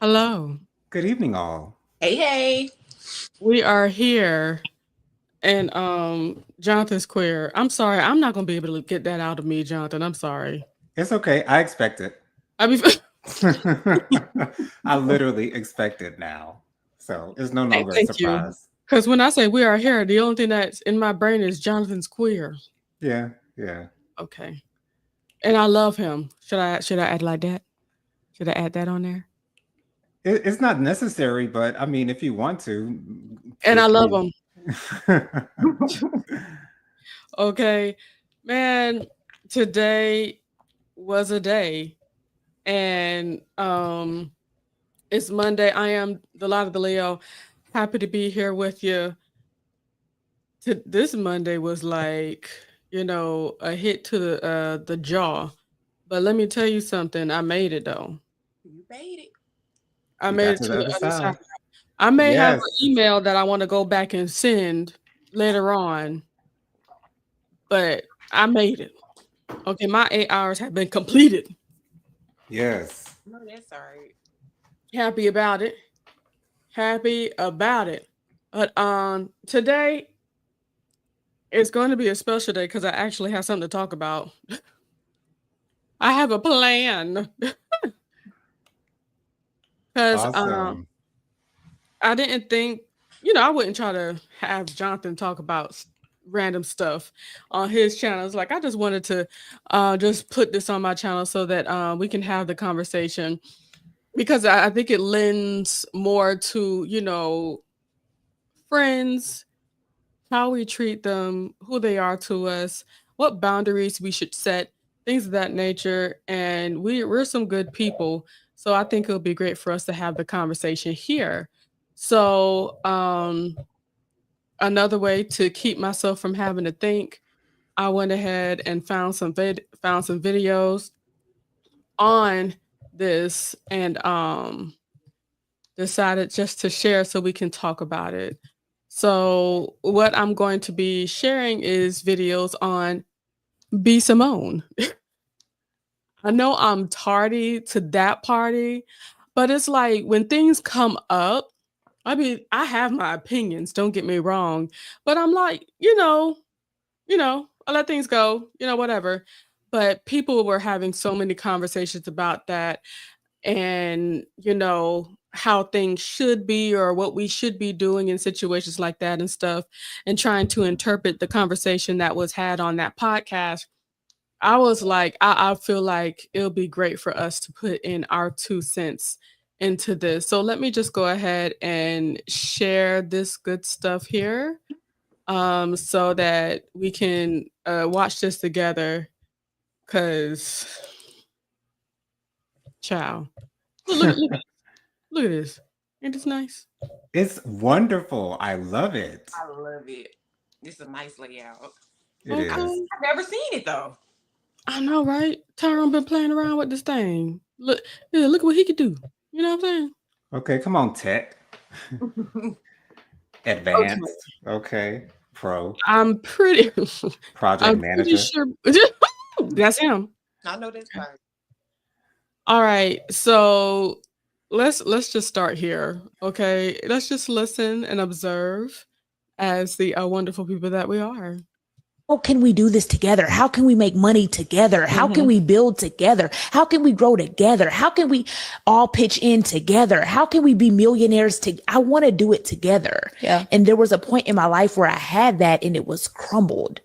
Hello. Good evening, all. Hey, hey. We are here and Jonathan's queer. I'm sorry. I'm not going to be able to get that out of me, Jonathan. I'm sorry. It's okay. I expect it. I mean I literally expect it now. So it's no hey, longer a thank you. surprise. Cuz when I say we are here, the only thing that's in my brain is Jonathan's queer. Yeah, yeah. Okay. And I love him. Should I add like that? Should I add that on there? It's not necessary, but I mean, if you want to, And feel I love free. him. Okay. Man, today was a day and it's Monday. I am the Lot of the Leo. Happy to be here with you. This Monday was like, a hit to the jaw. But let me tell you something. I made it though. You made it. I You made got it to to the the other other side. side. I may have Yes. an email that I want to go back and send later on, but I made it. Okay, my 8 hours have been completed. Yes. No, that's all right. Happy about it. Happy about it. But today it's going to be a special day because I actually have something to talk about. I have a plan because Awesome. I didn't think, I wouldn't try to have Jonathan talk about random stuff on his channels. Like I just wanted to just put this on my channel so that we can have the conversation because I think it lends more to, friends, how we treat them, who they are to us, what boundaries we should set, things of that nature. And we're some good people. So I think it'll be great for us to have the conversation here. So another way to keep myself from having to think, I went ahead and found some videos on this and decided just to share so we can talk about it. So what I'm going to be sharing is videos on Be Simone. I know I'm tardy to that party, but it's like when things come up, I mean, I have my opinions, don't get me wrong, but I'm like, I let things go, whatever. But people were having so many conversations about that and, how things should be or what we should be doing in situations like that and stuff, and trying to interpret the conversation that was had on that podcast. I was like, I feel like it'll be great for us to put in our 2 cents into this. So let me just go ahead and share this good stuff here so that we can watch this together. Cause, ciao. Look at this. Ain't this nice? It's wonderful. I love it. I love it. This is a nice layout. It is. Okay. I've never seen it though. I know, right? Tyrone been playing around with this thing. Look, yeah, look what he could do. You know what I'm Okay, come on, tech. saying? Okay. Advanced. Okay. Pro. I'm pretty Project I'm pretty manager. sure that's him. I know that's right. All right. So let's just start here. Okay. Let's just listen and observe as the wonderful people that we are. How can we do this together? How can we make money together? How can we build together? How can we grow together? How can we all pitch in together? How can we be millionaires I want to do it together. Yeah. And there was a point in my life where I had that and it was crumbled.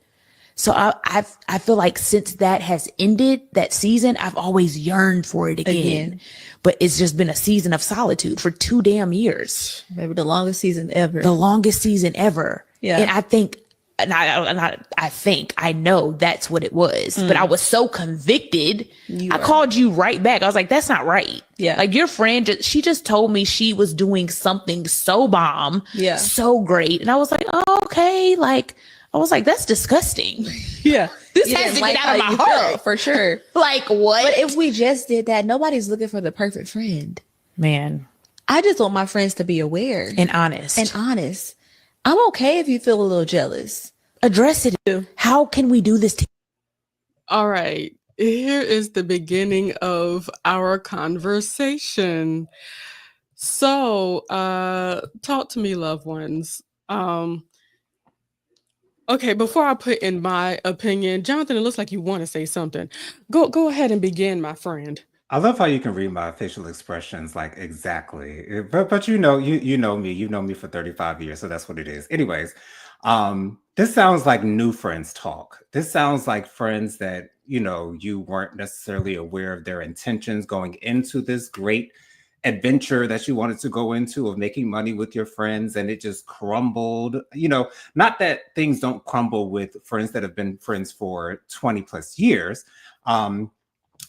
So I feel like since that has ended, that season, I've always yearned for it again. But it's just been a season of solitude for 2 damn years. Maybe the longest season ever. The longest season ever. Yeah. And I think, I know that's what it was, but I was so convicted. I called you right back. I was like, that's not right. Yeah. Like your friend, she just told me she was doing something so bomb, Yeah. so great. And I was like, oh, okay. Like, I was like, that's disgusting. Yeah. This has to get out of my heart. for sure. Like, what? But if we just did that, nobody's looking for the perfect friend. Man. I just want my friends to be aware And honest. and honest. I'm okay if you feel a little jealous. Address it. How can we do this together? All right. Here is the beginning of our conversation. So, talk to me, loved ones. Okay, before I put in my opinion, Jonathan, it looks like you want to say something. Go ahead and begin, my friend. I love how you can read my facial expressions like exactly. But you know me. You know me for 35 years, so that's what it is. Anyways, this sounds like new friends talk. This sounds like friends that, you weren't necessarily aware of their intentions going into this great adventure that you wanted to go into of making money with your friends, and it just crumbled. Not that things don't crumble with friends that have been friends for 20 plus years. Um,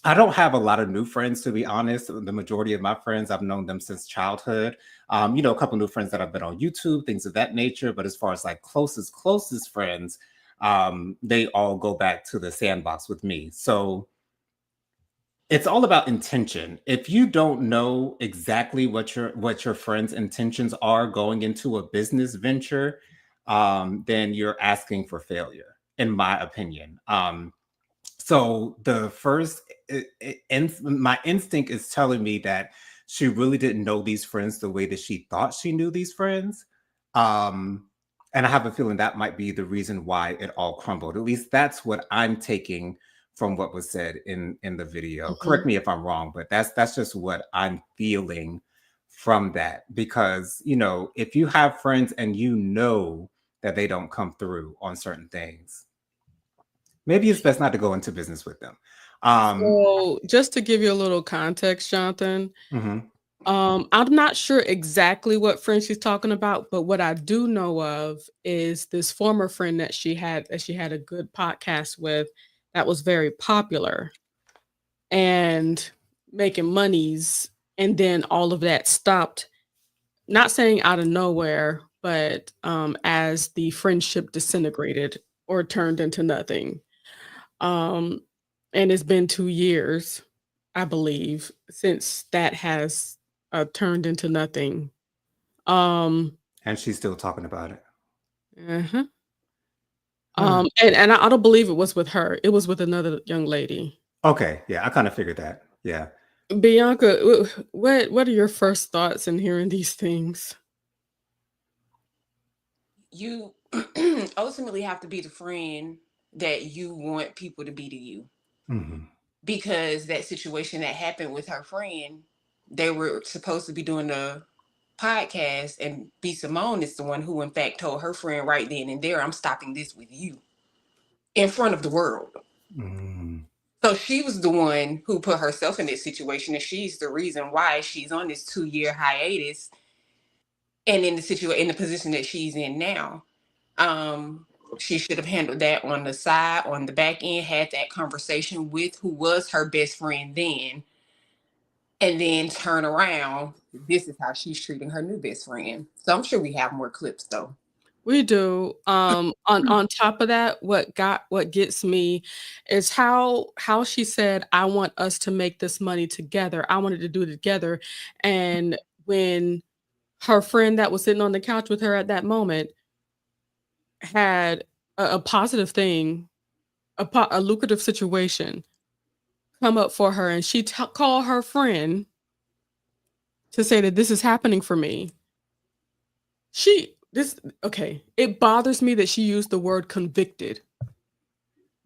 I don't have a lot of new friends, to be honest. The majority of my friends, I've known them since childhood. A couple new friends that I've been on YouTube, things of that nature. But as far as like closest friends, they all go back to the sandbox with me. So it's all about intention. If you don't know exactly what your friends' intentions are going into a business venture, then you're asking for failure, in my opinion. So the first, my instinct is telling me that she really didn't know these friends the way that she thought she knew these friends. Um, and I have a feeling that might be the reason why it all crumbled. At least that's what I'm taking from what was said in the video. Mhm. Correct me if I'm wrong, but that's just what I'm feeling from that. Because, if you have friends and you know that they don't come through on certain things, maybe it's best not to go into business with them. So, just to give you a little context, Jonathan, Mhm. I'm not sure exactly what friend she's talking about, but what I do know of is this former friend that she had a good podcast with that was very popular and making monies, and then all of that stopped. Not saying out of nowhere, but as the friendship disintegrated or turned into nothing. Um, and it's been 2 years, I believe, since that has turned into nothing. Um, And she's still talking about it. uh-huh. Hmm. And I don't believe it was with her. It was with another young lady. Okay, yeah, I kind of figured that. Yeah. Bianca, what are your first thoughts in hearing these things? You ultimately have to be the friend that you want people to be to you. Hmm. Because that situation that happened with her friend, they were supposed to be doing the podcast, and B Simone is the one who in fact told her friend right then and there, I'm stopping this with you in front of the world. Mm. So she was the one who put herself in this situation, and she's the reason why she's on this 2 year hiatus and in the situation in the position that she's in now. Um, she should have handled that on the side, on the back end, had that conversation with who was her best friend then, and then turn around. This is how she's treating her new best friend. So I'm sure we have more clips though. We do. On top of that, what gets me is how she said, "I want us to make this money together. I wanted to do it together." And when her friend that was sitting on the couch with her at that moment had a positive thing, a lucrative situation come up for her, and she called her friend to say that this is happening for me. She this okay. It bothers me that she used the word convicted.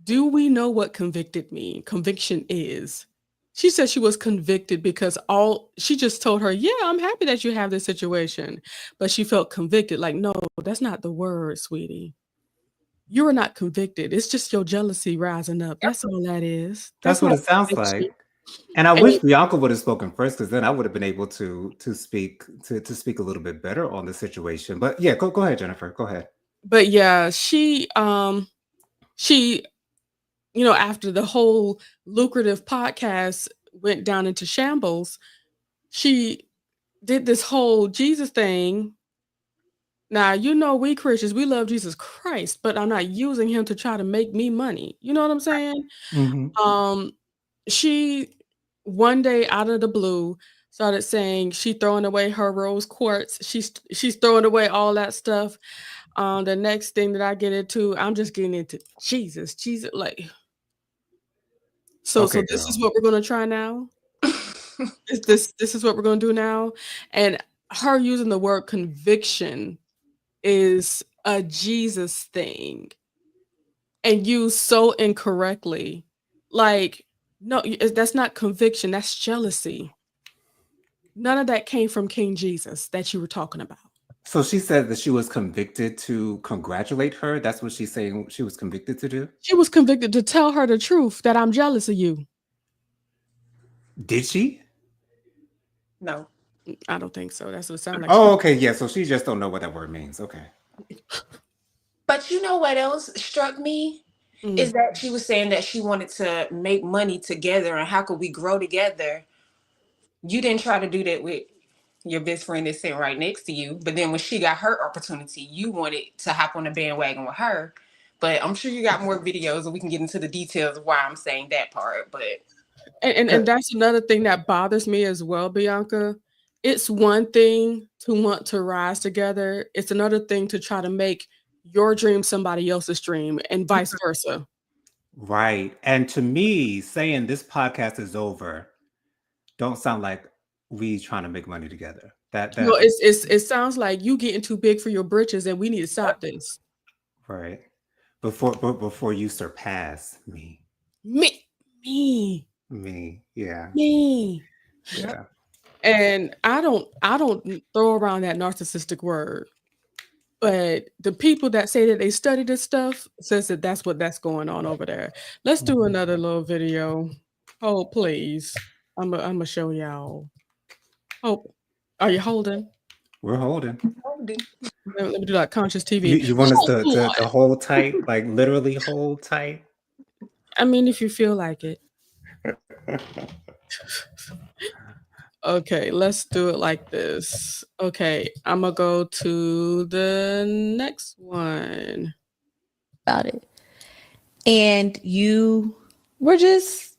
Do we know what conviction is? She said she was convicted because all she just told her, "Yeah, I'm happy that you have this situation." But she felt convicted, like, "No, that's not the word, sweetie. You are not convicted. It's just your jealousy rising up. Yep. That's all that is. That's That's what not it sounds conviction." like. And I wish And Bianca would have spoken first, because then I would have been able to speak a little bit better on the situation. But yeah, go ahead, Jennifer. Go ahead. but yeah, she after the whole lucrative podcast went down into shambles, she did this whole Jesus thing. Now, we Christians, we love Jesus Christ, but I'm not using him to try to make me money. You know what I'm saying? Hmm. Um, she one day out of the blue started saying she throwing away her rose quartz. She's throwing away all that stuff. The next thing that I get into, I'm just getting into Jesus, like so. Okay, This is girl. what we're gonna try now. This is what we're gonna do now. And her using the word conviction is a Jesus thing and used so incorrectly. Like, no, that's not conviction, that's jealousy. None of that came from King Jesus that you were talking about. So she said that she was convicted to congratulate her. That's what she's saying she was convicted to do. She was convicted to tell her the truth that I'm jealous of you. Did she? No. I don't think so. That's what it sounded like. Oh, okay. Yeah. So she just don't know what that word means. Okay. But you know what else struck me? Is that she was saying that she wanted to make money together and how could we grow together? You didn't try to do that with your best friend that's sitting right next to you. But then when she got her opportunity, you wanted to hop on the bandwagon with her. But I'm sure you got more videos and we can get into the details of why I'm saying that part. But and that's another thing that bothers me as well, Bianca. It's one thing to want to rise together. It's another thing to try to make your dream somebody else's dream and vice versa. Right. And to me, saying this podcast is over don't sound like we trying to make money together. Well, it sounds like you getting too big for your britches and we need to stop this. Right. Before you surpass me. Me. Yeah. Me. Yeah. And I don't throw around that narcissistic word. But the people that say that they study this stuff says that that's going on over there. Let's do another little video. Oh, please. I'm gonna show y'all. Oh, are you holding? We're holding. Let me do that conscious TV. You want us to hold tight, like literally hold tight? I mean, if you feel like it. Okay, let's do it like this. Okay, I'm gonna go to the next one. About it. And you were just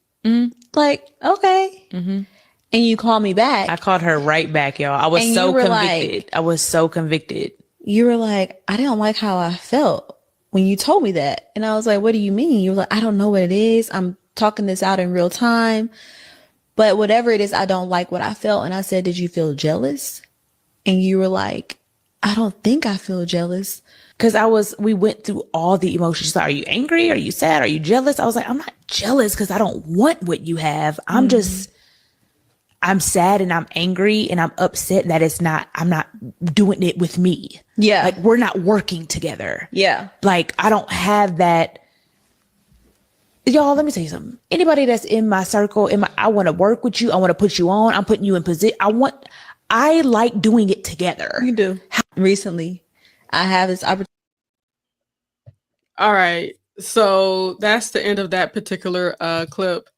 like, okay. And you called me back. I called her right back, y'all. I was And so you were convicted. like- I was so convicted. You were like, I didn't like how I felt when you told me that. And I was like, what do you mean? You were like, I don't know what it is. I'm talking this out in real time. But whatever it is, I don't like what I felt. And I said, did you feel jealous? And you were like, I don't think I feel jealous. Because we went through all the emotions. Like, are you angry? Are you sad? Are you jealous? I was like, I'm not jealous because I don't want what you have. I'm sad and I'm angry and I'm upset that I'm not doing it with me. Yeah. Like, we're not working together. Yeah. Like, I don't have that. Y'all, let me tell you something. Anybody that's in my circle, I want to work with you. I want to put you on. I'm putting you in position. I like doing it together. You do. Recently, I have this opportunity. All right. So that's the end of that particular clip.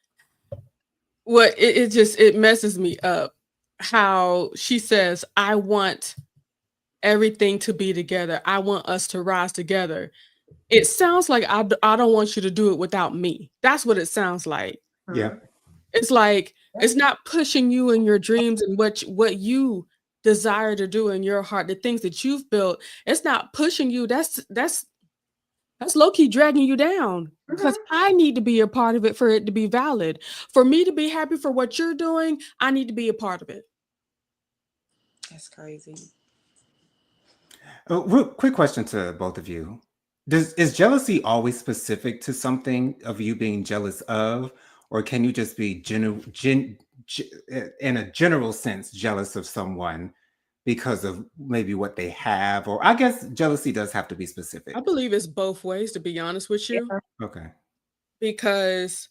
What it messes me up how she says, I want everything to be together. I want us to rise together. It sounds like I don't want you to do it without me. That's what it sounds like. Yeah. It's like it's not pushing you in your dreams and what you desire to do in your heart, the things that you've built. It's not pushing you. That's low-key dragging you down because I need to be a part of it for it to be valid. For me to be happy for what you're doing, I need to be a part of it. That's crazy. Real quick question to both of you. Is jealousy always specific to something of you being jealous of, or can you just be in a general sense jealous of someone because of maybe what they have? Or I guess jealousy does have to be specific. I believe it's both ways, to be honest with you. Yeah. Okay. Because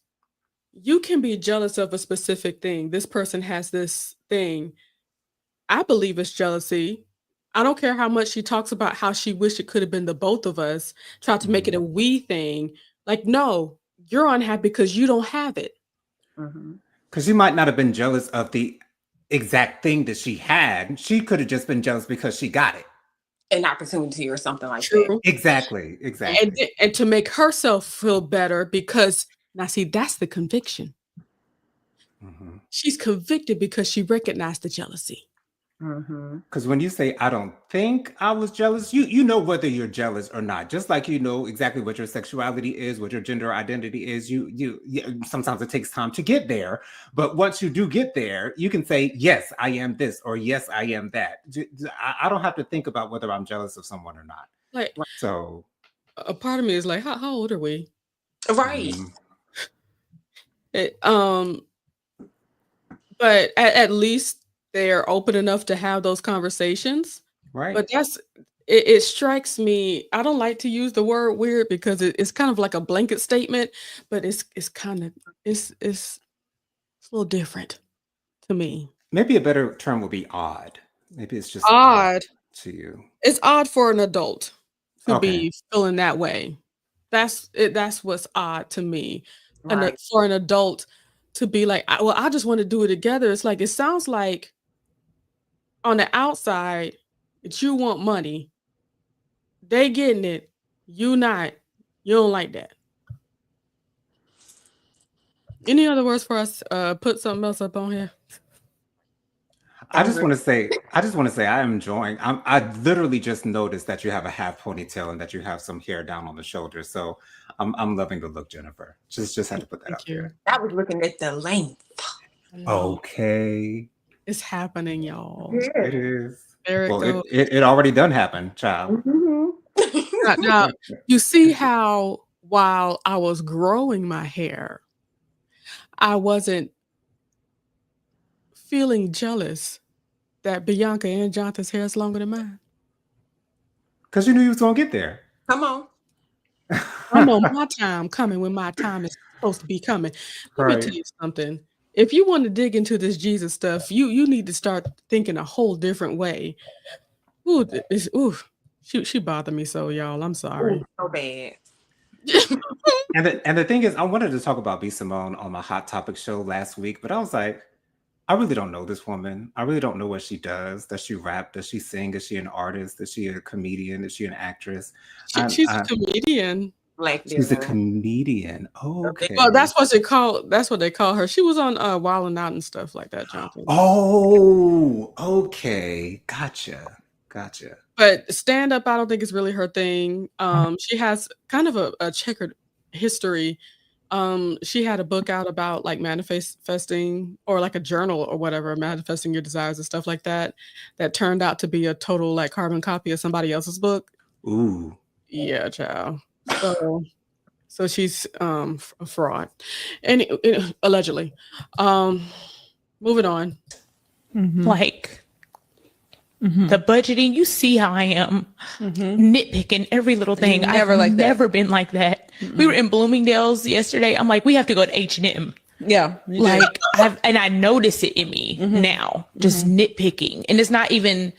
you can be jealous of a specific thing. This person has this thing. I believe it's jealousy. I don't care how much she talks about how she wished it could have been the both of us, tried to make it a we thing. Like, no, you're unhappy because you don't have it. Because you might not have been jealous of the exact thing that she had. She could have just been jealous because she got it. An opportunity or something like True. that. Exactly. And to make herself feel better because, now see, that's the conviction. She's convicted because she recognized the jealousy. Because when you say I don't think I was jealous, you know whether you're jealous or not. Just like you know exactly what your sexuality is, what your gender identity is. Sometimes it takes time to get there, but once you do get there, you can say yes, I am this, or yes, I am that. I don't have to think about whether I'm jealous of someone or not. Like, So a part of me is like, how old are we? Right. It, but at least they're open enough to have those conversations. right. But it strikes me. I don't like to use the word weird because it's kind of like a blanket statement, but it's kind of it's a little different to me. Maybe a better term would be odd. Maybe it's just Odd. to you. It's odd for an adult to Okay. be feeling that way. That's it. That's what's odd to me. And Right. for an adult to be like, well, I just want to do it together. It's like it sounds like on the outside that you want money, they getting it, you not. You don't like that. Any other words for us? Put something else up on here. I just want to say, I am enjoying. I literally just noticed that you have a half ponytail and that you have some hair down on the shoulders. So I'm loving the look, Jennifer. Just had to put that Thank out you. there. I was looking at the length. Okay, It's happening, y'all. it is. There it Well, goes. it already done happened, child. Now, you see how while I was growing my hair, I wasn't feeling jealous that Bianca and Jonathan's hair is longer than mine. Because you knew you was gonna get there. Come on. I know my time coming when my time is supposed to be coming. Let me tell Right. you something. If you want to dig into this Jesus stuff, you need to start thinking a whole different way. Ooh, she bothered me so, y'all. I'm sorry. Ooh, so bad. And the thing is, I wanted to talk about B. Simone on my Hot Topic show last week, but I was like, I really don't know this woman. I really don't know what she does. Does she rap? Does she sing? Is she an artist? Is she a comedian? Is she an actress? She's a comedian. Black She's a Devil. comedian. Okay. Well, that's what they call her. She was on Wild 'N Out and stuff like that, Jonathan. Oh, okay. Gotcha. But stand up, I don't think is really her thing. She has kind of a checkered history. She had a book out about like manifesting, or like a journal or whatever, manifesting your desires and stuff like that, that turned out to be a total like carbon copy of somebody else's book. Ooh. Yeah, child. So she's a fraud, and allegedly. Moving on. Like the budgeting, you see how I am nitpicking every little thing. I've never been like that. We were in Bloomingdale's yesterday. I'm like, we have to go to H&M. Yeah. Like I notice it in me now, just nitpicking. And it's not even,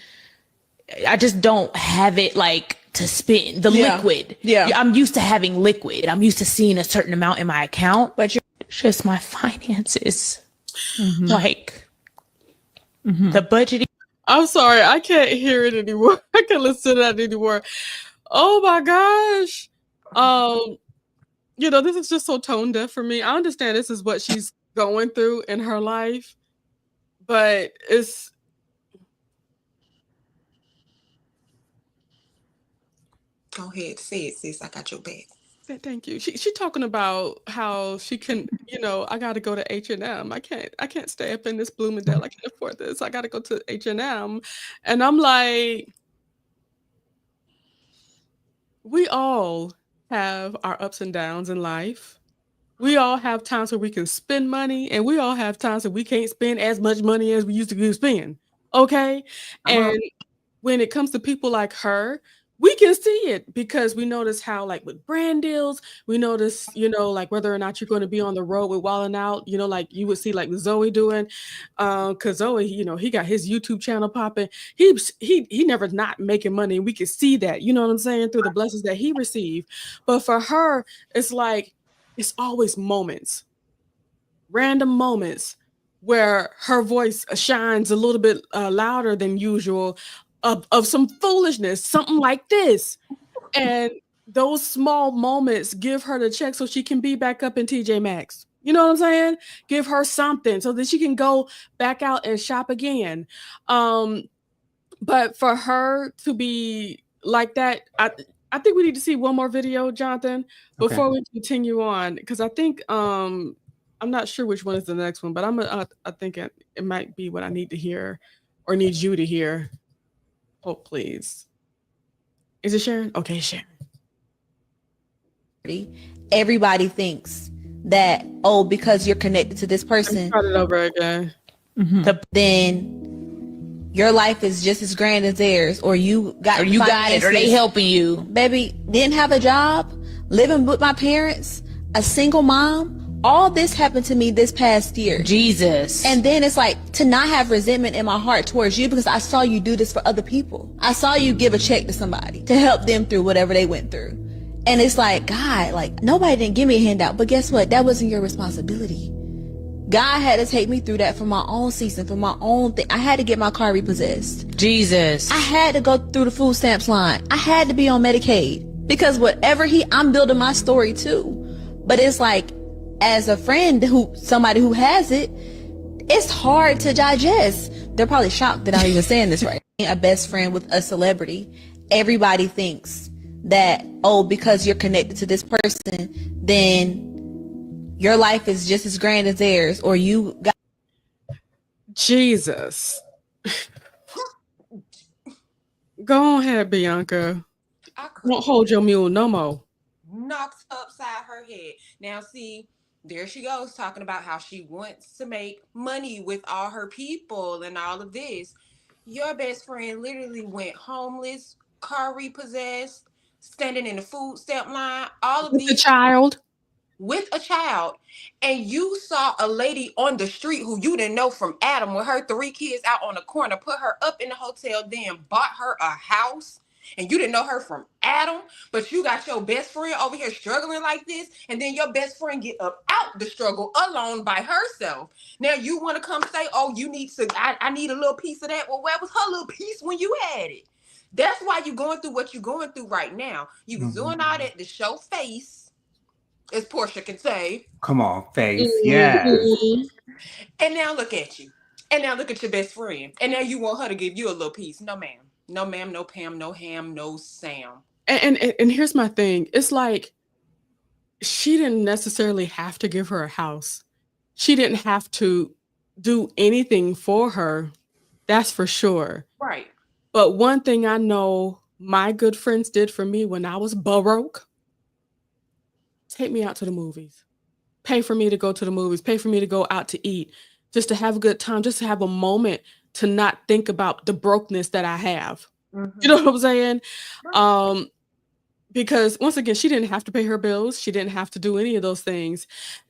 I just don't have it like to spend the liquid. Yeah. I'm used to having liquid. I'm used to seeing a certain amount in my account, but it's just my finances. Like the budgeting. I'm sorry, I can't hear it anymore. I can't listen to that anymore. Oh my gosh. This is just so tone deaf for me. I understand this is what she's going through in her life, but it's Go ahead, say it, sis. I got your back. thank you. She talking about how she can, I got to go to H&M. I can't stay up in this Bloomingdale. I can't afford this. I got to go to H&M. And I'm like, we all have our ups and downs in life. We all have times where we can spend money, and we all have times that we can't spend as much money as we used to spend. Okay? And when it comes to people like her, we can see it because we notice how, like with brand deals, we notice, like whether or not you're going to be on the road with Wild 'N Out, like you would see like Zoe doing, because Zoe, he got his YouTube channel popping. He never not making money. And we can see that, you know what I'm saying, through the blessings that he received. But for her, it's like, it's always moments, random moments where her voice shines a little bit louder than usual of some foolishness, something like this. And those small moments give her the check so she can be back up in TJ Maxx. You know what I'm saying? Give her something so that she can go back out and shop again. But for her to be like that, I think we need to see one more video, Jonathan, before Okay. we continue on, because I think I'm not sure which one is the next one, but I think it might be what I need to hear or need you to hear. Oh, please. Is it Sharon? Okay, Sharon. Everybody thinks that, oh, because you're connected to this person, Start it over again. then your life is just as grand as theirs, or you got Or you got it, or they finances. helping you. Baby, didn't have a job, living with my parents, a single mom. All this happened to me this past year. Jesus. And then it's like to not have resentment in my heart towards you because I saw you do this for other people. I saw you give a check to somebody to help them through whatever they went through. And it's like, God, like nobody didn't give me a handout, but guess what? That wasn't your responsibility. God had to take me through that for my own season, for my own thing. I had to get my car repossessed. Jesus. I had to go through the food stamps line. I had to be on Medicaid because whatever I'm building my story too. But it's like, as a friend somebody who has it, it's hard to digest. They're probably shocked that I'm even saying this right. A best friend with a celebrity, everybody thinks that, oh, because you're connected to this person, then your life is just as grand as theirs, or you got Jesus. Go ahead, Bianca. I Won't hold your mule no more. knocked upside her head. Now, see, there she goes talking about how she wants to make money with all her people and all of this. Your best friend literally went homeless, car repossessed, standing in the food stamp line, all of With the these child. with a child, and you saw a lady on the street who you didn't know from Adam with her 3 kids out on the corner, put her up in the hotel, then bought her a house, and you didn't know her from Adam, but you got your best friend over here struggling like this, and then your best friend get up out the struggle alone by herself. Now you want to come say, oh, you need to, I need a little piece of that. Well, where was her little piece when you had it? That's why you're going through what you're going through right now. You was doing all that to show face, as Portia can say. Come on, face. Yes. And now look at you. And now look at your best friend. And now you want her to give you a little piece. No, ma'am. No, ma'am. No, Pam. No, ham. No, Sam. And here's my thing. It's like she didn't necessarily have to give her a house. She didn't have to do anything for her. That's for sure. Right. But one thing I know my good friends did for me when I was broke, take me out to the movies. Pay for me to go to the movies. Pay for me to go out to eat. Just to have a good time. Just to have a moment to not think about the brokenness that I have. Mm-hmm. You know what I'm saying? Because once again, she didn't have to pay her bills. She didn't have to do any of those things.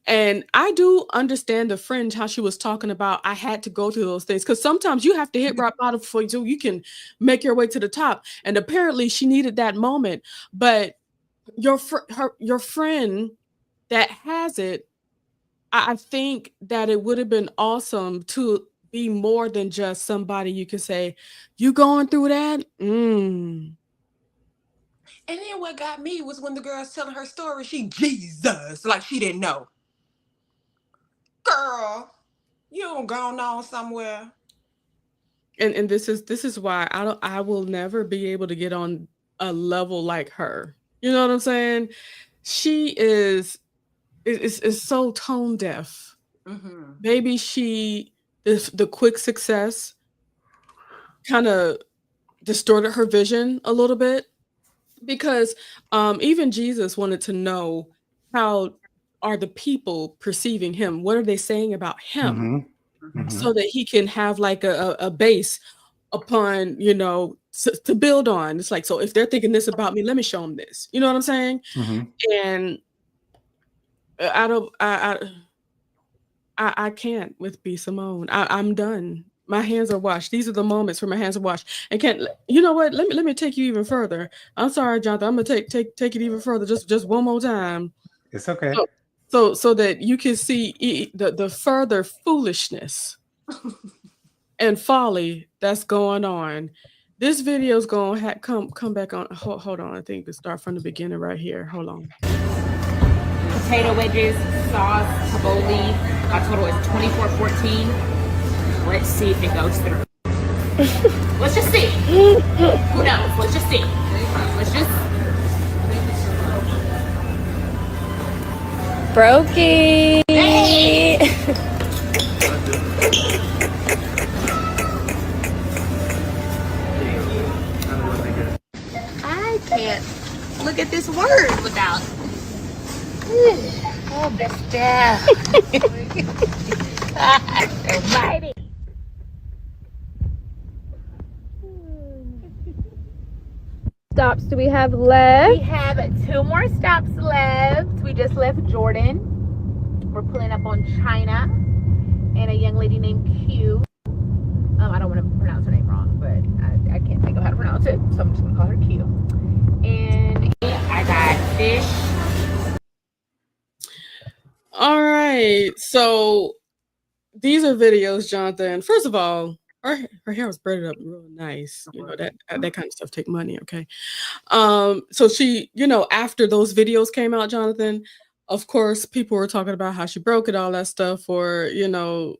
And I do understand the friend, how she was talking about, I had to go through those things. Because sometimes you have to hit rock bottom before you can make your way to the top. And apparently she needed that moment. But your friend that has it, I think that it would have been awesome to be more than just somebody you could say, you going through that? And then what got me was when the girl's telling her story, she Jesus, like she didn't know. Girl, you don't gone on somewhere. And this is why I will never be able to get on a level like her. You know what I'm saying? She is so tone deaf. Mm-hmm. Maybe the quick success kind of distorted her vision a little bit. Because even Jesus wanted to know, how are the people perceiving him? What are they saying about him? So that he can have like a base upon, to build on. It's like, so if they're thinking this about me, let me show them this. You know what I'm saying? And I can't with B. Simone. I'm done. My hands are washed. These are the moments where my hands are washed. And you know what? Let me take you even further. I'm sorry, Jonathan. I'm gonna take it even further. Just one more time. It's okay. So that you can see the further foolishness and folly that's going on. This video is gonna come back on. Hold on. I think we start from the beginning right here. Hold on. potato wedges, sauce, tabbouleh. My total is $24.14. Let's see if it goes through. Let's just see. Who knows? Let's just see. Let's just. Brokey. Hey! I can't look at this word without. Oh, Besta. Almighty. Stops do we have left? We have 2 more stops left. We just left Jordan. We're pulling up on China and a young lady named Q. I don't want to pronounce her name wrong, but I can't think of how to pronounce it, so I'm just gonna call her Q. And I got fish. All right. So these are videos, Jonathan. First of all, her hair was braided up real nice. You know, that kind of stuff take money, okay? So she, you know, after those videos came out, Jonathan, of course, people were talking about how she broke it, all that stuff, or, you know,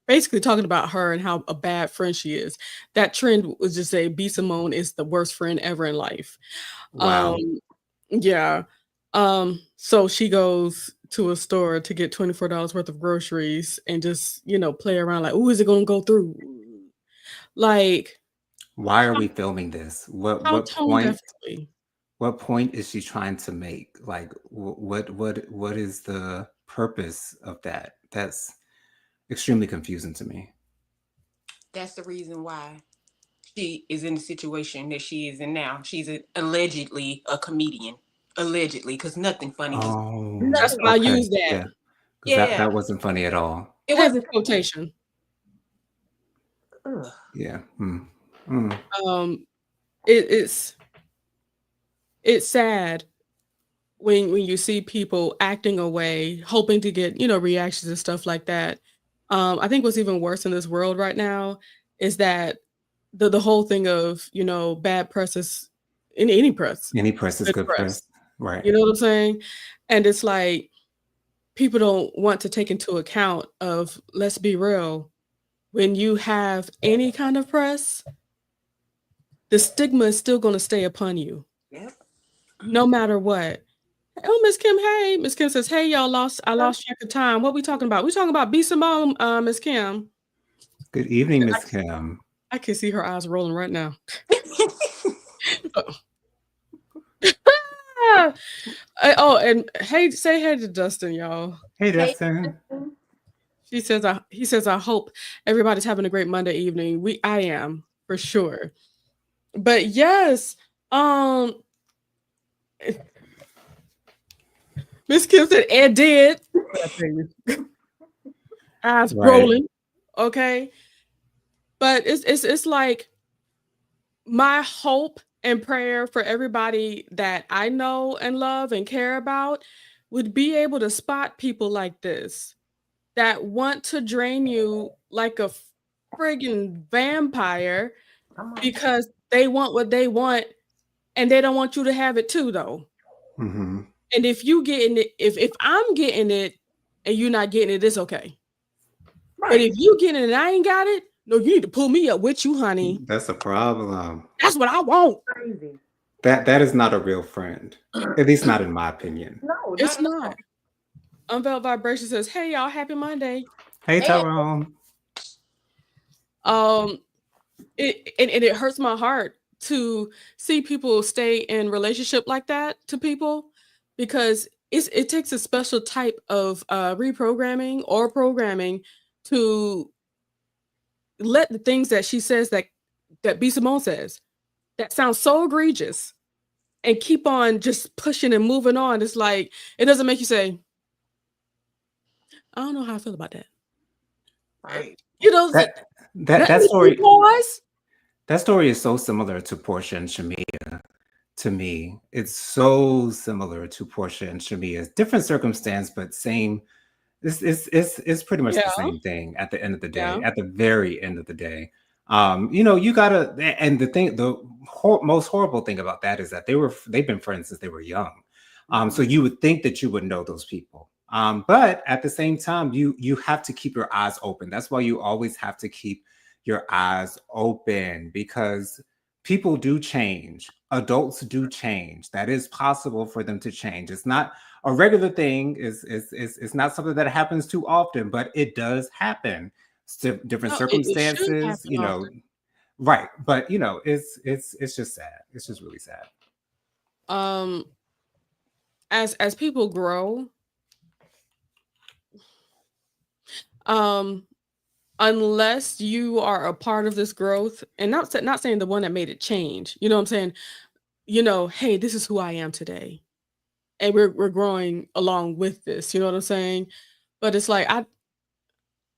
basically talking about her and how a bad friend she is. That trend was just say B. Simone is the worst friend ever in life. Wow. Yeah. So she goes to a store to get $24 worth of groceries and just, you know, play around like, oh, is it gonna go through? Like, Why are we filming this? how tone definitely. What point is she trying to make? Like, what is the purpose of that? That's extremely confusing to me. That's the reason why she is in the situation that she is in now. She's allegedly a comedian. Allegedly, because nothing funny. Oh, That's why I okay. use that. Yeah. 'Cause Yeah. that wasn't funny at all. It It was was a quotation. ugh. Yeah. Mm. It's sad when you see people acting away, hoping to get, you know, reactions and stuff like that. I think what's even worse in this world right now is that the whole thing of, you know, bad press is in any press, Any press is good good press. press. Right. You know what I'm saying? And it's like people don't want to take into account of, let's be real, when you have any kind of press, the stigma is still going to stay upon you, Yep. no matter what. Oh, Miss Kim, hey. Miss Kim says, hey, y'all, I lost track of time. What we talking about? We talking about B. Simone, Miss Kim. Good evening, Miss Kim. I can see her eyes rolling right now. Oh, and hey, say hey to Dustin, y'all. Hey, Dustin. He says, I hope everybody's having a great Monday evening. I am for sure. But yes, Miss Kim said Ed did. Eyes rolling. Okay. But it's like my hope and prayer for everybody that I know and love and care about would be able to spot people like this that want to drain you like a friggin' vampire because they want what they want and they don't want you to have it too, though. Mm-hmm. And if you getting it, if I'm getting it and you're not getting it, it's okay. Right. But if you getting it and I ain't got it, no, you need to pull me up with you, honey. That's a problem. That's what I want. Crazy. That is not a real friend. At least not in my opinion. No, it's not. Unveiled Vibration says, hey y'all, happy Monday. Hey Tyrone. It hurts my heart to see people stay in relationship like that to people because it takes a special type of reprogramming or programming to let the things that she says that B. Simone says that sounds so egregious and keep on just pushing and moving on. It's like it doesn't make you say, I don't know how I feel about that. Right. You know, that story. Pause. That story is so similar to Portia and Shamia. To me, it's so similar to Portia and Shamia. Different circumstance, but same. It's pretty much the same thing at the end of the day. At the very end of the day, you know, you gotta. And the most horrible thing about that is that they've been friends since they were young. So you would think that you would know those people. But at the same time, you have to keep your eyes open. That's why you always have to keep your eyes open, because people do change. Adults do change. That is possible for them to change. It's not a regular thing. Is not something that happens too often, but it does happen. Different No, it should circumstances, happen often. right? But it's just sad. It's just really sad. Um, as people grow, um, unless you are a part of this growth, and not saying the one that made it change, you know what I'm saying? Hey, this is who I am today, and we're growing along with this. You know what I'm saying? But it's like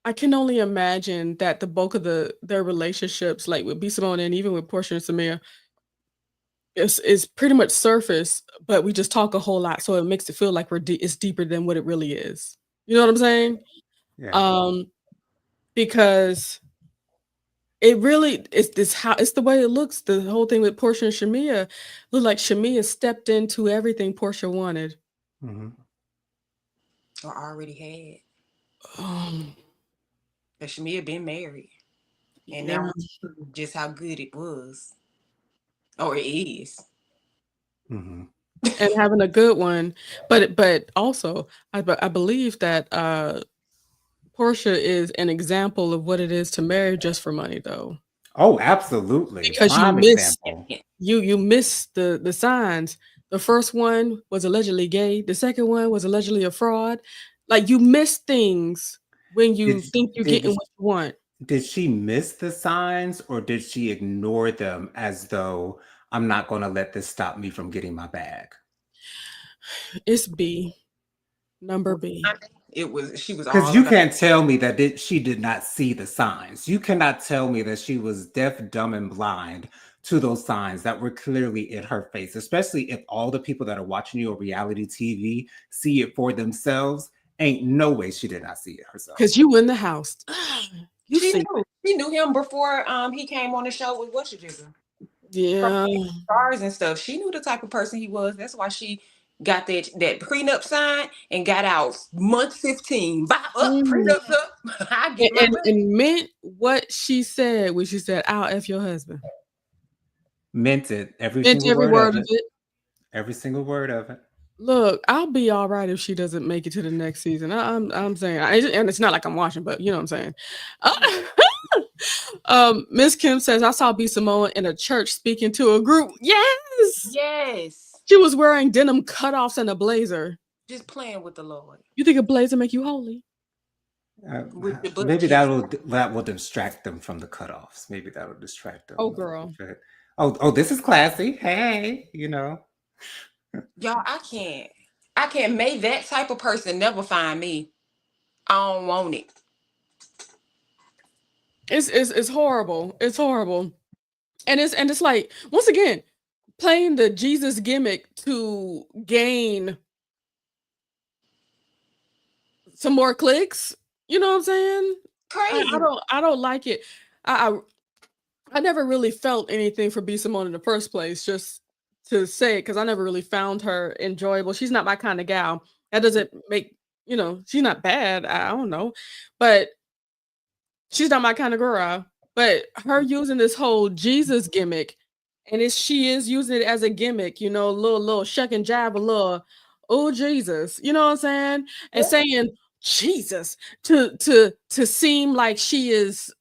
I can only imagine that the bulk of their relationships, like with B Simone and even with Portia and Samir, is pretty much surface, but we just talk a whole lot, so it makes it feel like it's deeper than what it really is. You know what I'm saying? Yeah. Um, because it really it's the way it looks. The whole thing with Portia and Shamia looked like Shamia stepped into everything Portia wanted. Mhm. Or already had. Um, But Shamia been married. And yeah. now just how good it was. Or it is. Mhm. And having a good one, but also I believe that Portia is an example of what it is to marry just for money, though, Oh, absolutely. because Prime example. you miss the signs. The first one was allegedly gay. The second one was allegedly a fraud. Like, you miss things when you Did think you're did getting what you want. did she miss the signs, or did she ignore them as though I'm not going to let this stop me from getting my bag? It's B, number B. She was Because all you about can't tell me that she did not see the signs. You cannot tell me that she was deaf, dumb, and blind to those signs that were clearly in her face, especially if all the people that are watching you on reality TV see it for themselves. Ain't no way she did not see it herself. Because you in the house. You she see. knew him before he came on the show with What You Jigger. Yeah. Stars and stuff. She knew the type of person he was. That's why she got that prenup signed and got out month 15. Buy up, prenups up. I get my money. And meant what she said when she said, "I'll F your husband." Meant it. Every Meant single every word word of of it. it. Every single word of it. Look, I'll be all right if she doesn't make it to the next season. I'm saying, and it's not like I'm watching, but you know what I'm saying. Miss Kim says, I saw B Simone in a church speaking to a group. Yes, Yes. she was wearing denim cutoffs and a blazer. Just playing with the Lord. You think a blazer make you holy? Maybe that will distract them from the cutoffs. Maybe that will distract them. Oh, girl. Oh, this is classy. Hey, Y'all, I can't make that type of person never find me. I don't want it. It's horrible. It's horrible. And it's like, once again, playing the Jesus gimmick to gain some more clicks. You know what I'm saying? Crazy. I don't like it. I never really felt anything for B Simone in the first place, just to say it, because I never really found her enjoyable. She's not my kind of gal. That doesn't make, she's not bad. I don't know. But she's not my kind of girl. But her using this whole Jesus gimmick, and she is using it as a gimmick, a little shuck and jab, a little, oh Jesus, you know what I'm saying? And saying Jesus to seem like she is,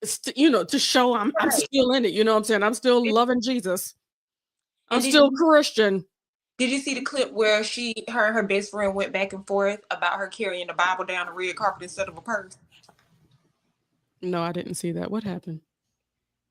to show I'm still in it, you know what I'm saying? I'm still loving Jesus. I'm still Christian. Did you see the clip where her and her best friend went back and forth about her carrying the Bible down the red carpet instead of a purse? No, I didn't see that. What happened?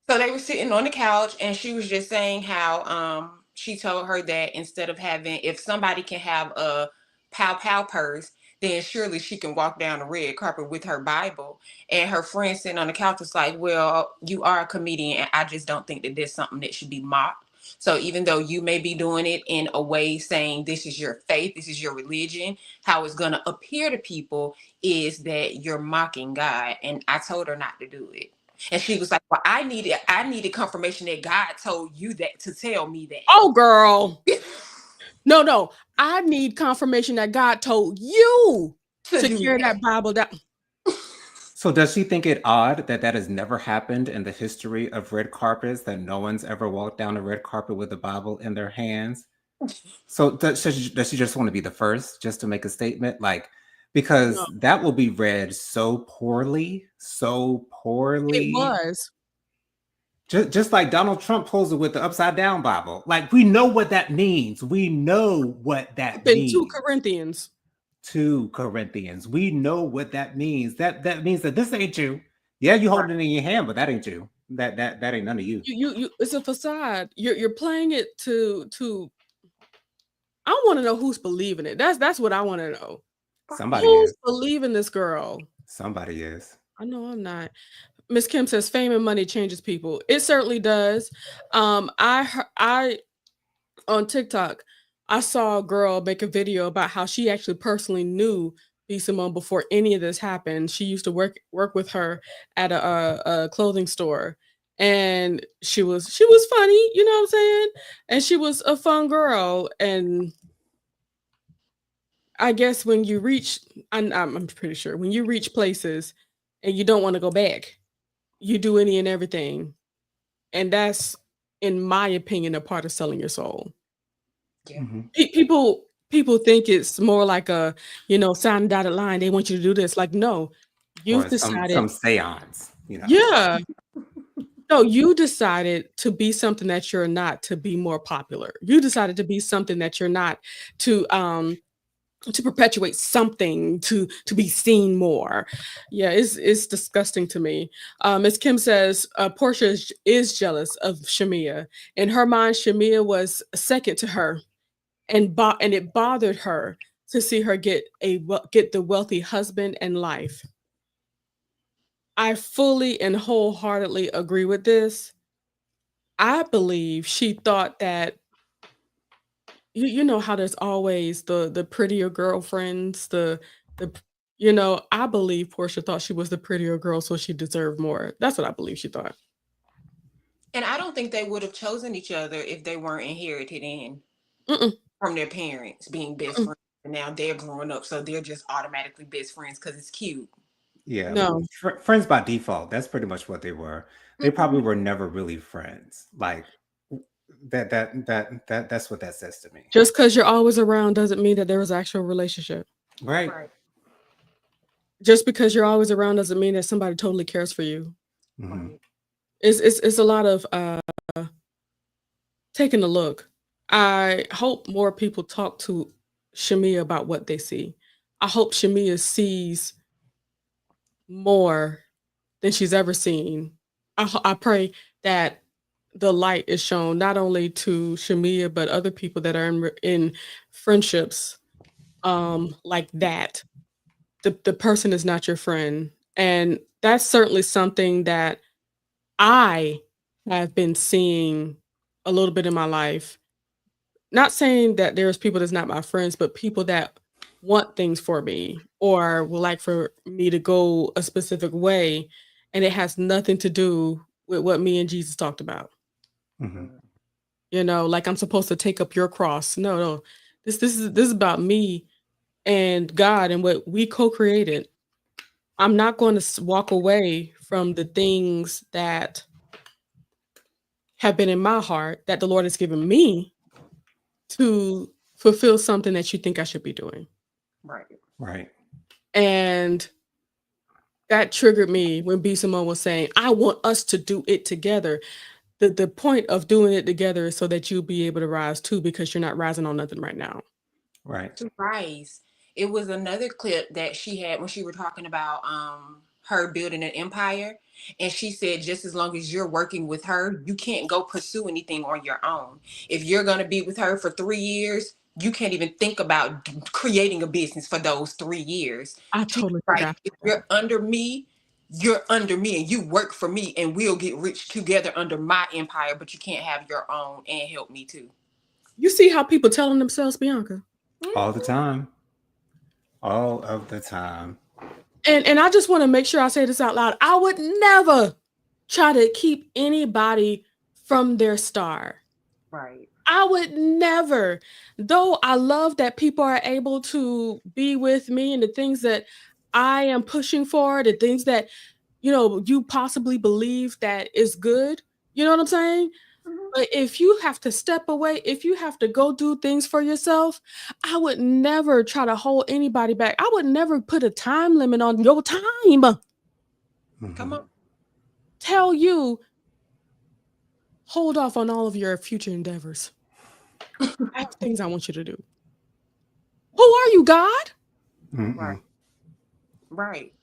So they were sitting on the couch, and she was just saying how she told her that instead of if somebody can have a pow purse, then surely she can walk down the red carpet with her Bible. And her friend sitting on the couch was like, well, you are a comedian, and I just don't think that there's something that should be mocked. So even though you may be doing it in a way saying this is your faith, this is your religion, how it's going to appear to people is that you're mocking God. And I told her not to do it. And she was like, well, I needed confirmation that God told you that to tell me that. Oh, girl. No. I need confirmation that God told you to carry that Bible down. So does she think it odd that that has never happened in the history of red carpets, that no one's ever walked down a red carpet with a Bible in their hands? So does she just want to be the first, just to make a statement? Like, because No, that will be read so poorly. it was. Just like Donald Trump pulls it with the upside down Bible. Like, we know what that means. We know what that In 2 means. Corinthians. 2 Corinthians. We know what that means. That means that this ain't you. Yeah, you holding it in your hand, but that ain't you. That ain't none of you. You it's a facade. You're playing it to I want to know who's believing it. That's what I want to know. Somebody Who's is. believing this girl? Somebody is. I know I'm not. Miss Kim says fame and money changes people. It certainly does. I on TikTok, I saw a girl make a video about how she actually personally knew B. Simone before any of this happened. She used to work with her at a clothing store, and she was funny, you know what I'm saying? And she was a fun girl. And I guess when you reach, I'm pretty sure when you reach places and you don't want to go back, you do any and everything, and that's, in my opinion, a part of selling your soul. Yeah. People think it's more like a, sign dotted line. They want you to do this. Like, no, you've Or decided. some seance, Yeah. No, you decided to be something that you're not, to be more popular. You decided to be something that you're not, to perpetuate something, to be seen more. Yeah, it's disgusting to me. As Kim says, Portia is jealous of Shamia. In her mind, Shamia was second to her, and it bothered her to see her get the wealthy husband and life. I fully and wholeheartedly agree with this. I believe she thought that, you know how there's always the prettier girlfriends, the I believe Portia thought she was the prettier girl, so she deserved more. That's what I believe she thought. And I don't think they would have chosen each other if they weren't inherited in Mm-mm, from their parents being best mm-mm. friends. And now they're growing up, so they're just automatically best friends because it's cute. Yeah, No. friends by default. That's pretty much what they were. They probably were never really friends. Like that's what that says to me. Just because you're always around doesn't mean that there was actual relationship. Right. Right. Just because you're always around doesn't mean that somebody totally cares for you. Mhm. Right. It's a lot of taking a look. I hope more people talk to Shamia about what they see. I hope Shamia sees more than she's ever seen. I pray that the light is shown not only to Shamia but other people that are in friendships like that. The person is not your friend, and that's certainly something that I have been seeing a little bit in my life. Not saying that there's people that's not my friends, but people that want things for me or would like for me to go a specific way, and it has nothing to do with what me and Jesus talked about. Mhm. Like I'm supposed to take up your cross. No. This is about me and God and what we co-created. I'm not going to walk away from the things that have been in my heart that the Lord has given me to fulfill something that you think I should be doing. Right. Right. And that triggered me when B. Simone was saying, I want us to do it together. The point of doing it together is so that you'll be able to rise too, because you're not rising on nothing right now. Right. To rise. It was another clip that she had when she were talking about her building an empire. And she said, just as long as you're working with her, you can't go pursue anything on your own. If you're going to be with her for 3 years, you can't even think about creating a business for those 3 years. I She's totally like, forgot if that. you're under me and you work for me and we'll get rich together under my empire, but you can't have your own and help me too. You see how people telling themselves, Bianca? All the time. All of the time. And I just want to make sure I say this out loud. I would never try to keep anybody from their star. Right. I would never, though I love that people are able to be with me and the things that I am pushing for, the things that, you possibly believe that is good. You know what I'm saying? Mhm. But if you have to step away, if you have to go do things for yourself, I would never try to hold anybody back. I would never put a time limit on your time. Come on. Tell you, hold off on all of your future endeavors. I have things I want you to do. Who are you, God? Right. Right.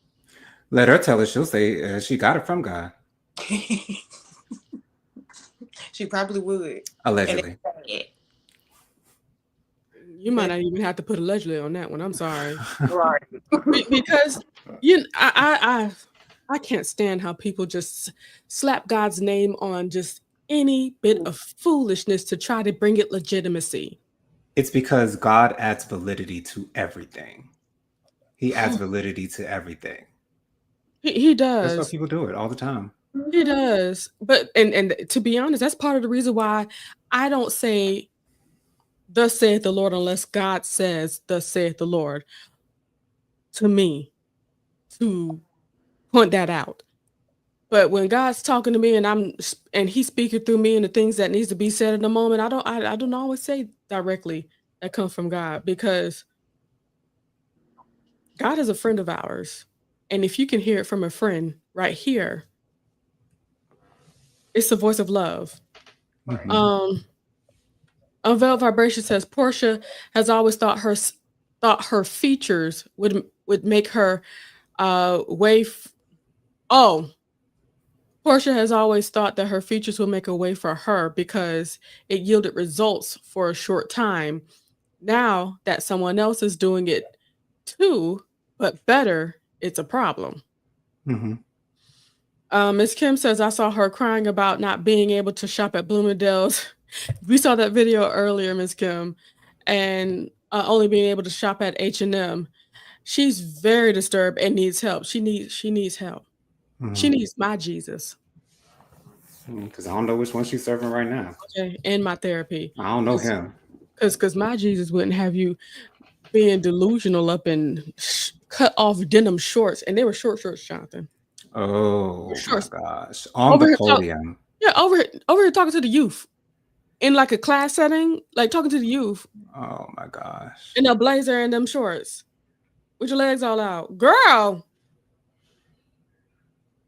Let her tell it. She'll say she got it from God, She probably would. And allegedly. it's sad. You might not even have to put allegedly on that one. I'm sorry. Right. Because I can't stand how people just slap God's name on just any bit of foolishness to try to bring it legitimacy. It's because God adds validity to everything. He adds validity to everything. He That's why does. people do it all the time. He does. But and to be honest, that's part of the reason why I don't say thus saith the Lord unless God says thus saith the Lord to me to point that out. But when God's talking to me and he's speaking through me and the things that needs to be said in the moment, I don't always say directly that comes from God, because God is a friend of ours. And if you can hear it from a friend right here, it's the voice of love. Right. Unveiled Vibration says Portia has always thought her features would make her Portia has always thought that her features would make a way for her because it yielded results for a short time. Now that someone else is doing it too, but better, it's a problem. Miss Kim says, I saw her crying about not being able to shop at Bloomingdale's. We saw that video earlier, Miss Kim, and only being able to shop at H&M. She's very disturbed and needs help. She needs help. She needs my Jesus. Because I don't know which one she's serving right now. Okay, and my therapy. I don't know him. Because my Jesus wouldn't have you being delusional up in cut off denim shorts, and they were short shorts, Jonathan. Oh Shorts. my gosh. On Over the here podium. over here talking to the youth in like a class setting, like talking to the youth Oh my gosh. in a blazer and them shorts with your legs all out. Girl,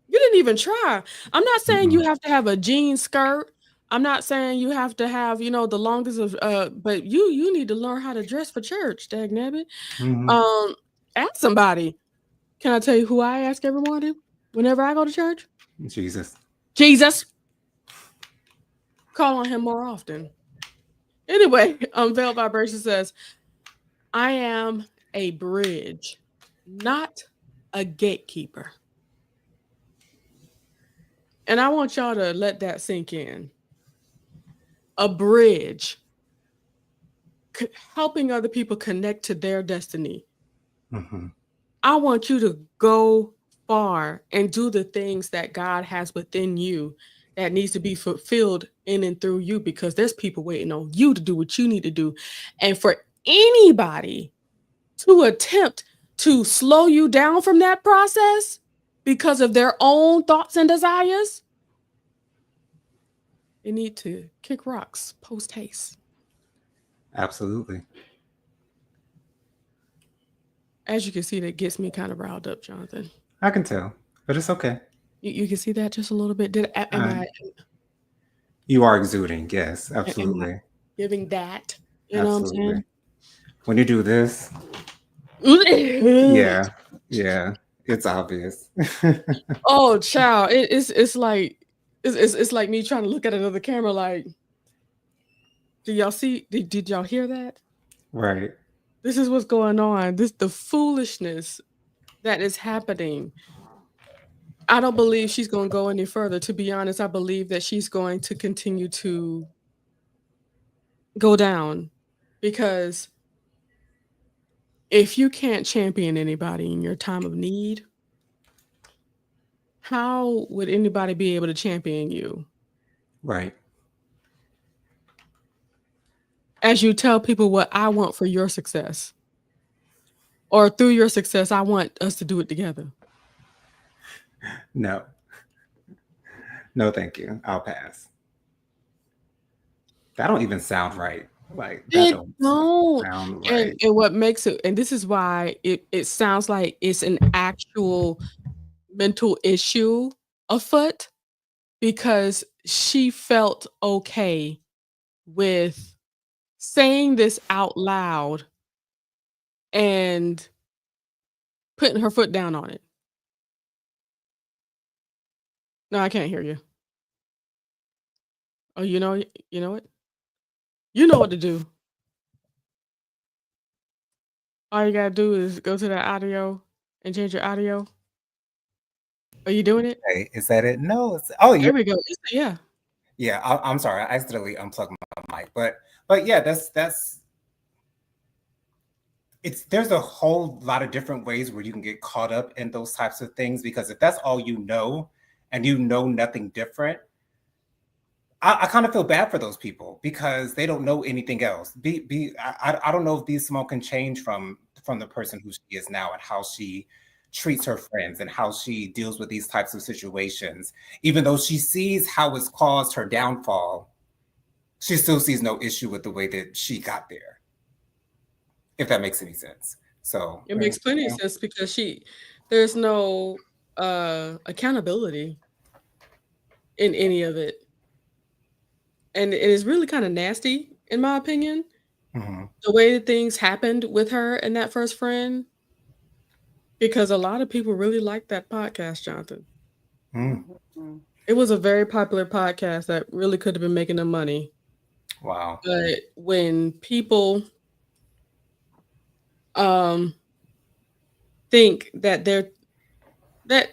you didn't even try. I'm not saying you have to have a jean skirt. I'm not saying you have to have, the longest of but you need to learn how to dress for church, dagnabbit. Ask somebody. Can I tell you who I ask every morning whenever I go to church? Jesus. Jesus. Call on him more often. Anyway, Veiled Vibration says, I am a bridge, not a gatekeeper. And I want y'all to let that sink in. A bridge, helping other people connect to their destiny. I want you to go far and do the things that God has within you that needs to be fulfilled in and through you, because there's people waiting on you to do what you need to do. And for anybody to attempt to slow you down from that process because of their own thoughts and desires, they need to kick rocks post haste. Absolutely. As you can see, that gets me kind of riled up, Jonathan. I can tell, but it's okay. You can see that just a little bit. You are exuding, yes, Am I absolutely. giving that? You Absolutely. know what I'm When you do this, saying? yeah, it's obvious. Oh, child, it's like it's like me trying to look at another camera. Like, do y'all see? Did y'all hear that? Right. This is what's going on. The foolishness that is happening. I don't believe she's going to go any further. To be honest, I believe that she's going to continue to go down, because if you can't champion anybody in your time of need, how would anybody be able to champion you? Right. as you tell people what I want for your success, or through your success, I want us to do it together. No, no, thank you. I'll pass. That don't even sound right. Like that It don't don't. sound And right. what makes it, and this is why it sounds like it's an actual mental issue afoot, because she felt okay with saying this out loud and putting her foot down on it. No, I can't hear you. Oh, you know what? You know what to do. All you gotta do is go to the audio and change your audio. Are you doing it? Hey, is that it? No. Oh, There we go. Yeah. yeah. I'm sorry. I accidentally unplugged my mic, but yeah, that's it's there's a whole lot of different ways where you can get caught up in those types of things, because if that's all you know and you know nothing different, I kind of feel bad for those people because they don't know anything else. I don't know if B Simone can change from the person who she is now and how she treats her friends and how she deals with these types of situations. Even though she sees how it's caused her downfall, she still sees no issue with the way that she got there, if that makes any sense. So, It makes plenty of yeah. sense because there's no accountability in any of it. And it is really kind of nasty, in my opinion, Mhm. the way that things happened with her and that first friend, because a lot of people really liked that podcast, Jonathan. Mm. Mhm. It was a very popular podcast that really could have been making them money. Wow. But when people um think that that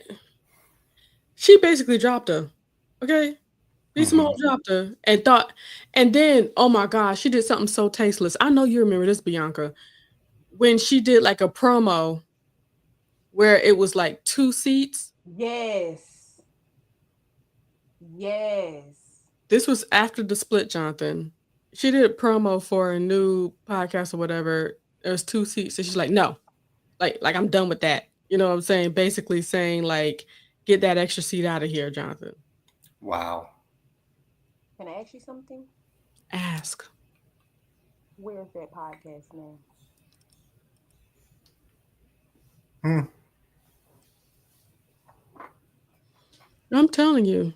she basically dropped her. Okay? B Simone Mhm. dropped her and then, oh my gosh, she did something so tasteless. I know you remember this, Bianca, when she did like a promo where it was like 2 seats. Yes. Yes. This was after the split, Jonathan. She did a promo for a new podcast or whatever. There was 2 seats, and she's like, "No, like I'm done with that." You know what I'm saying? Basically saying like, "Get that extra seat out of here, Jonathan." Wow. Can I ask you something? Ask. Where's that podcast now? Mm. I'm telling you,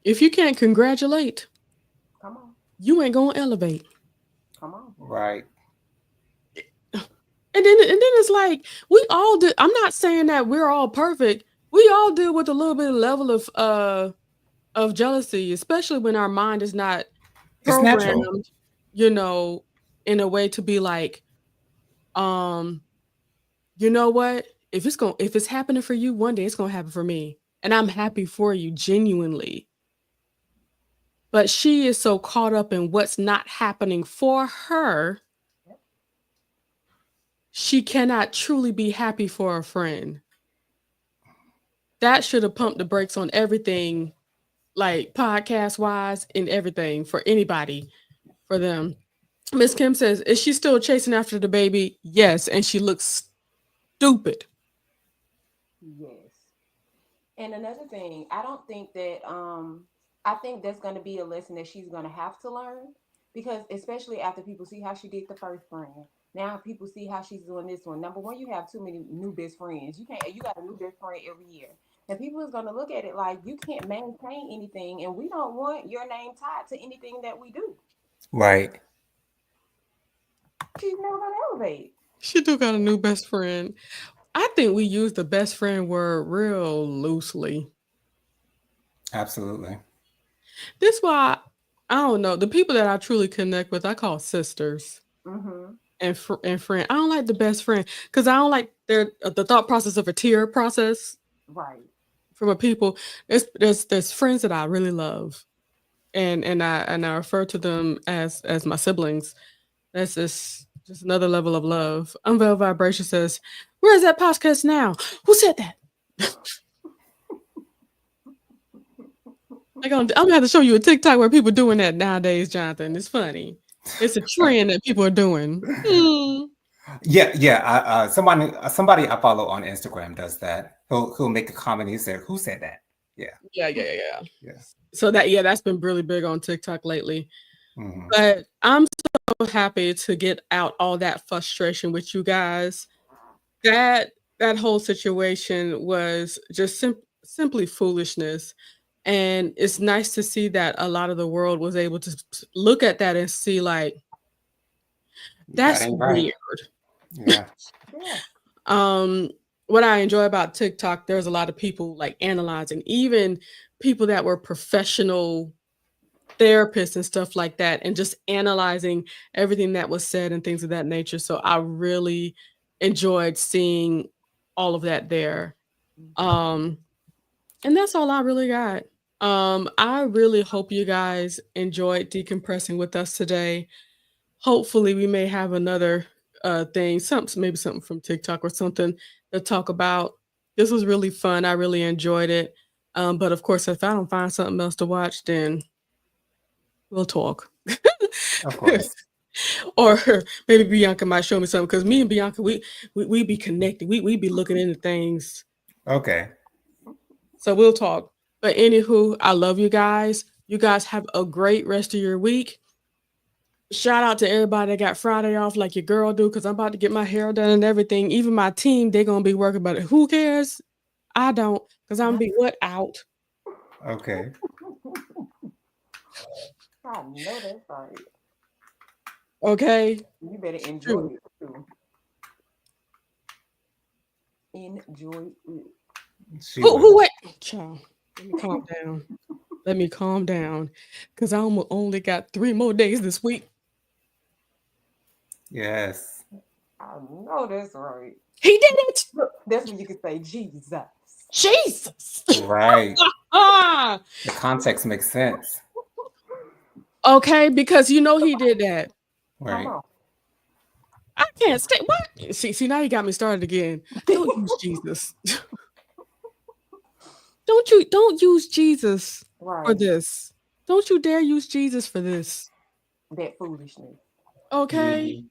if you can't congratulate, Come on. you ain't gonna elevate. Come on. Right. And then it's like we all do. I'm not saying that we're all perfect. We all deal with a little bit of level of jealousy, especially when our mind is not It's natural. programmed, you know, in a way to be like, um, you know what? If it's happening for you, one day it's gonna happen for me. And I'm happy for you, genuinely. But she is so caught up in what's not happening for her, Yep. she cannot truly be happy for a friend. That should have pumped the brakes on everything, like podcast wise and everything for anybody, for them. Miss Kim says, "Is she still chasing after the baby?" Yes, and she looks stupid. Yes. And another thing, I don't think that I think that's going to be a lesson that she's going to have to learn, because especially after people see how she did the first friend. Now people see how she's doing this one. Number one, you have too many new best friends. You got a new best friend every year. And people is going to look at it like you can't maintain anything, and we don't want your name tied to anything that we do. Right. She's never going to elevate. She do got a new best friend. I think we use the best friend word real loosely. Absolutely. This why I don't know the people that I truly connect with. I call sisters Mm-hmm. and friend. I don't like the best friend because I don't like the thought process of a tier process Right. from a people. There's friends that I really love, and I refer to them as my siblings. That's just another level of love. Unveiled Vibration says, "Where is that podcast now? Who said that?" I'm gonna have to show you a TikTok where people doing that nowadays, Jonathan. It's funny. It's a trend that people are doing. Yeah. Somebody I follow on Instagram does that. He'll make a comment. He said, "Who said that?" Yeah. Yeah. So that's been really big on TikTok lately. Mhm. But I'm so happy to get out all that frustration with you guys. That whole situation was just simply foolishness. And it's nice to see that a lot of the world was able to look at that and see like That that's ain't right. weird. Yeah. What I enjoy about TikTok, there's a lot of people like analyzing, even people that were professional therapists and stuff like that, and just analyzing everything that was said and things of that nature. So I really enjoyed seeing all of that there. And that's all I really got. I really hope you guys enjoyed decompressing with us today. Hopefully we may have another thing, maybe something from TikTok or something to talk about. This was really fun. I really enjoyed it. But of course, if I don't find something else to watch, then we'll talk. Of course. Or maybe Bianca might show me something because me and Bianca, we be connected. We be looking into things. Okay. So we'll talk. But anywho, I love you guys. You guys have a great rest of your week. Shout out to everybody that got Friday off like your girl do, because I'm about to get my hair done and everything. Even my team, they're going to be working, but who cares? I don't, because I'm going to be out? Okay. I know that's right. Okay? You better enjoy it too. Enjoy it. Who wait? Child, let me calm down. Because I only got 3 more days this week. Yes. I know that's right. He did it. Look, that's when you can say Jesus. Jesus. Right. Ah. The context makes sense. Okay, because he did that. Right. Come on. I can't stay. What? See, now you got me started again. Don't use Jesus. Don't use Jesus for this. Don't you dare use Jesus for this. That foolishness. Okay. Mhm.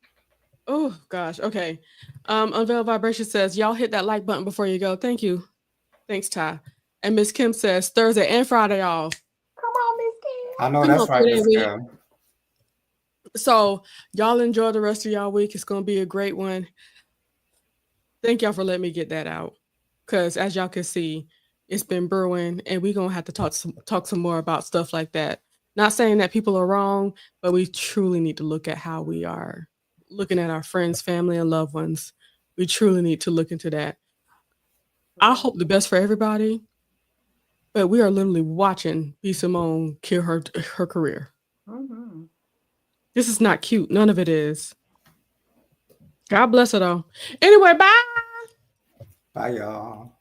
Oh gosh. Okay. Unveiled Vibration says, y'all hit that like button before you go. Thank you. Thanks, Ty. And Miss Kim says Thursday and Friday off. Come on, Miss Kim. I know Come that's on, right, 3-day Miss week. Kim. So y'all enjoy the rest of y'all week. It's gonna be a great one. Thank y'all for letting me get that out. Cause as y'all can see, it's been brewing, and we're gonna have to talk some more about stuff like that. Not saying that people are wrong, but we truly need to look at how we are looking at our friends, family, and loved ones. We truly need to look into that. I hope the best for everybody, but we are literally watching B. Simone kill her career. Mm-hmm. This is not cute. None of it is. God bless her though. Anyway, bye. Bye, y'all.